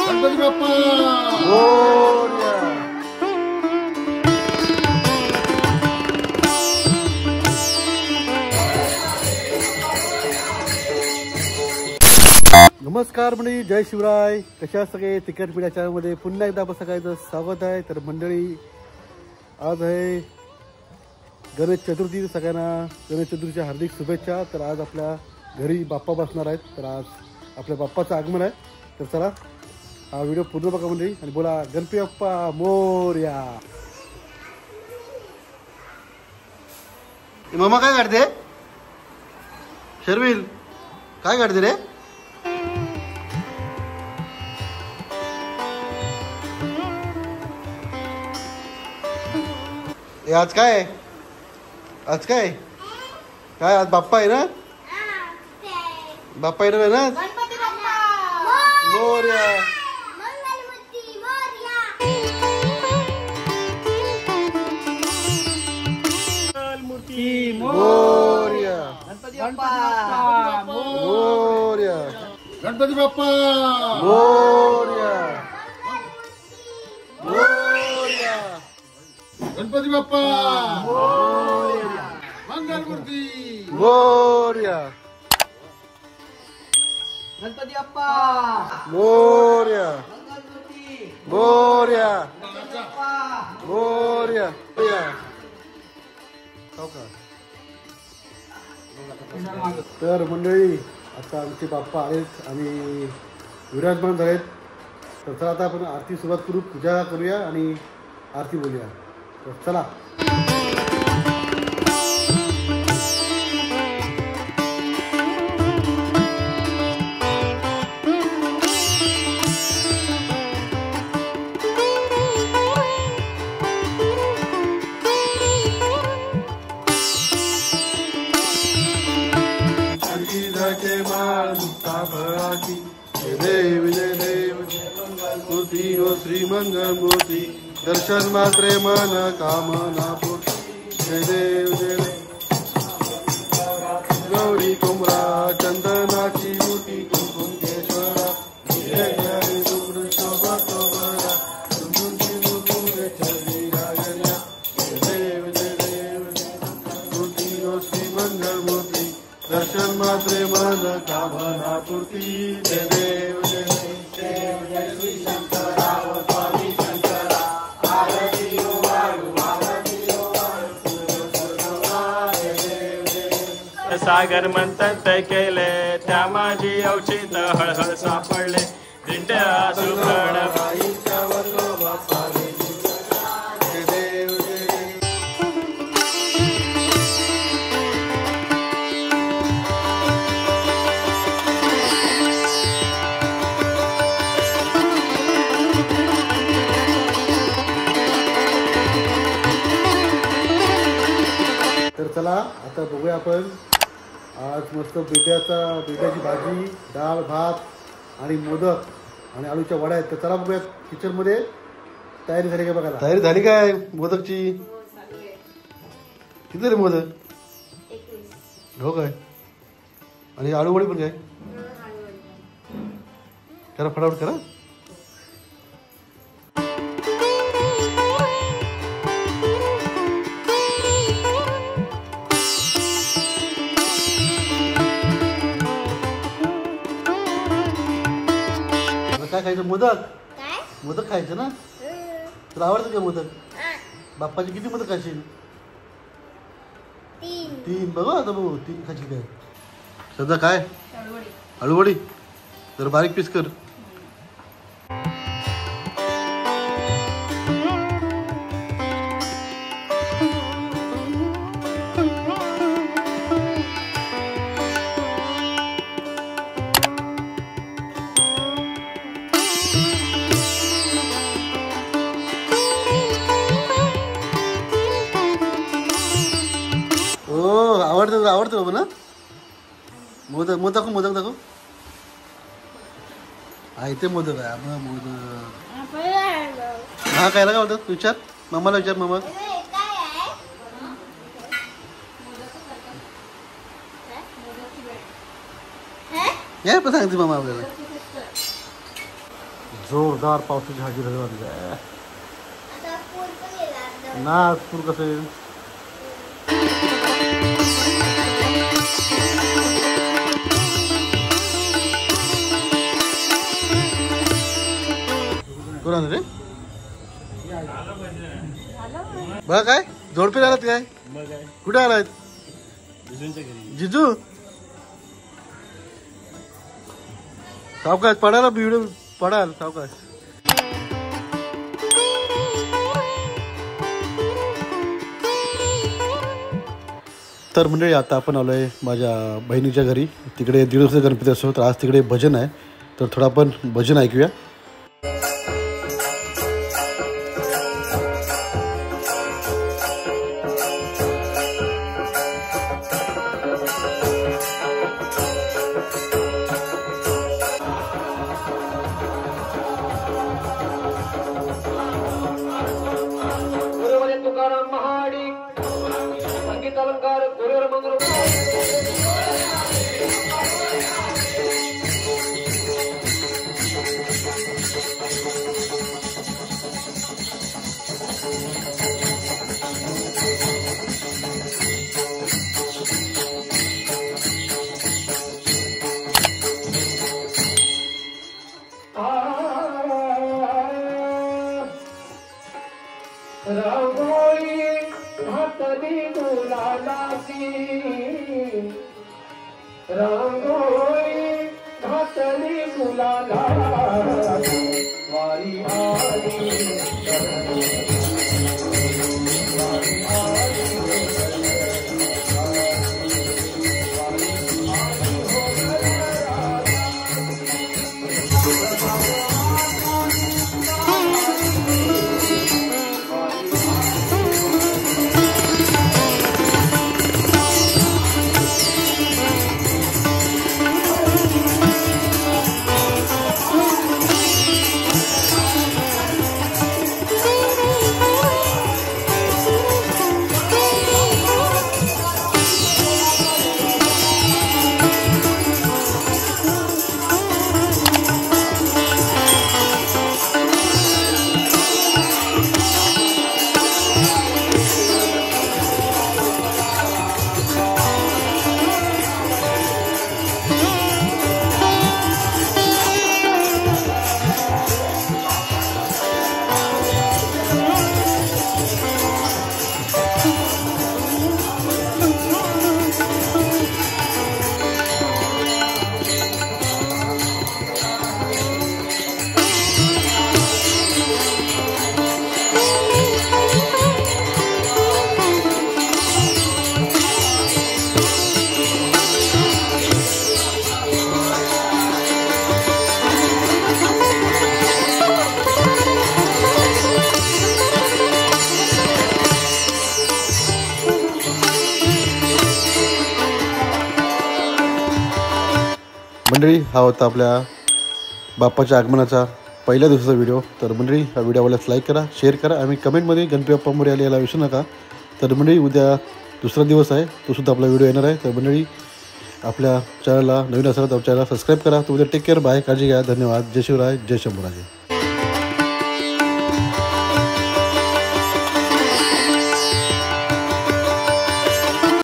गणपती बाप्पा मोरया. नमस्कार मंडळी, जय शिवराय. कशा सगळे तिकीट पिढ्या चॅनलमध्ये पुन्हा एकदा आपलं सगळ्यांचं स्वागत आहे. तर मंडळी, आज आहे गणेश चतुर्थी. सगळ्यांना गणेश चतुर्थीच्या हार्दिक शुभेच्छा. तर आज आपल्या घरी बाप्पा बसणार आहेत. तर आज आपल्या बाप्पाचं आगमन आहे. तर चला हा व्हिडिओ पूर्ण बघा मंडळी आणि बोला गणपती बाप्पा मोरया. मामा काय काढते? शर्विल काय काढते रे? आज काय आज काय काय आज बाप्पा आहे ना? बाप्पा येणार आहे ना? मोरया. मोरया. मोरया. गणपती बाप्पा मोरया. मोरया. गणपती बाप्पा मंगलमूर्ती मोरया. गणपती बाप्पा मोरया. मोरया. मोरया. तर मंडळी, आता आमचे बाप्पा आहेत आणि विराजमान झालेत. तर चला आता आपण आरती सुरुवात करू, पूजा करूया आणि आरती बोलूया. तर चला. देव जय देव मूर्ती हो श्री मंगल मूर्ती. दर्शन मात्रे मन कामना पूर्ती. जय देव जय देव. गौरी कुमरा चंदनाची मूर्ती कुंकुम केशवरा. जय जय शुभ्र शोभा शोभरा. जय देव जय देव मूर्ती हो श्री मंगल मूर्ती. दर्शन मात्रे मन कामना पूर्ती. जय देव जय देव. जय श्री शंकरा स्वामी शंकरा. आरती हो वाळू आरती हो वाळू. जय देव जय देव. सागर मंथन केले त्या माझी औषध हळहळ सापडले. दिंड्या सुगड बाईच्या वल्लोबा पावे. जय देव जय देव. तर चला आता बघूया आपण आज मस्त बेट्याची भाजी, डाळ, भात आणि मोदक आणि आलूच्या वड्या आहेत. तर चला बघूया किचनमध्ये तयारी झाली का बघायला. तयारी झाली काय मोदकची? किती रे मोदक? हो काय? आणि आलू वडी पण काय? करा फटाफट करा. काय खायचं? मोदक. मोदक खायचं ना? तुला आवडतं का मोदक? बाप्पाची किती मोदक खाशील? 3. बघा आता बघू 3 खाशील काय? सध्या काय? आलूवडी. जर बारीक पीस कर. आवडतं बाबा ना मोदक. मोदक दाखव. हा इथे मोदक आहे. मोदक हा खायला काय आवडतं? विचार मामाला. विचार मामा. हे पण सांगते मामा आपल्याला. जोरदार पावसाची हजेरी झाली आहे ना. पूर कसं आहे कोण रे बघ काय जोडपे आलात काय कुठे आलात जिजू सावकाश पडायला व्हिडिओ पडाल सावकाश. तर मंडळी आता आपण आलोय माझ्या बहिणीच्या घरी. तिकडे 1.5 दिवसाचा गणपती असतो तर आज तिकडे भजन आहे तर थोडं आपण भजन ऐकूया. रांगोळी हातली गुलालाची रांगोळी हातली गुलालाची वारी आली मंडळी हा होता आपल्या बाप्पाच्या आगमनाचा पहिल्या दिवसाचा व्हिडिओ. तर मंडळी हा व्हिडिओ आवडल्यास लाईक करा, शेअर करा आणि कमेंटमध्ये गणपती बाप्पा मोरया यायला विसरू नका. तर मंडळी उद्या दुसरा दिवस आहे तो सुद्धा आपला व्हिडिओ येणार आहे. तर मंडळी आपल्या चॅनलला नवीन असेल तर चॅनलला सबस्क्राईब करा. तर उद्या टेक केअर, बाय, काळजी घ्या, धन्यवाद, जय शिवराय, जय शंभूराजे.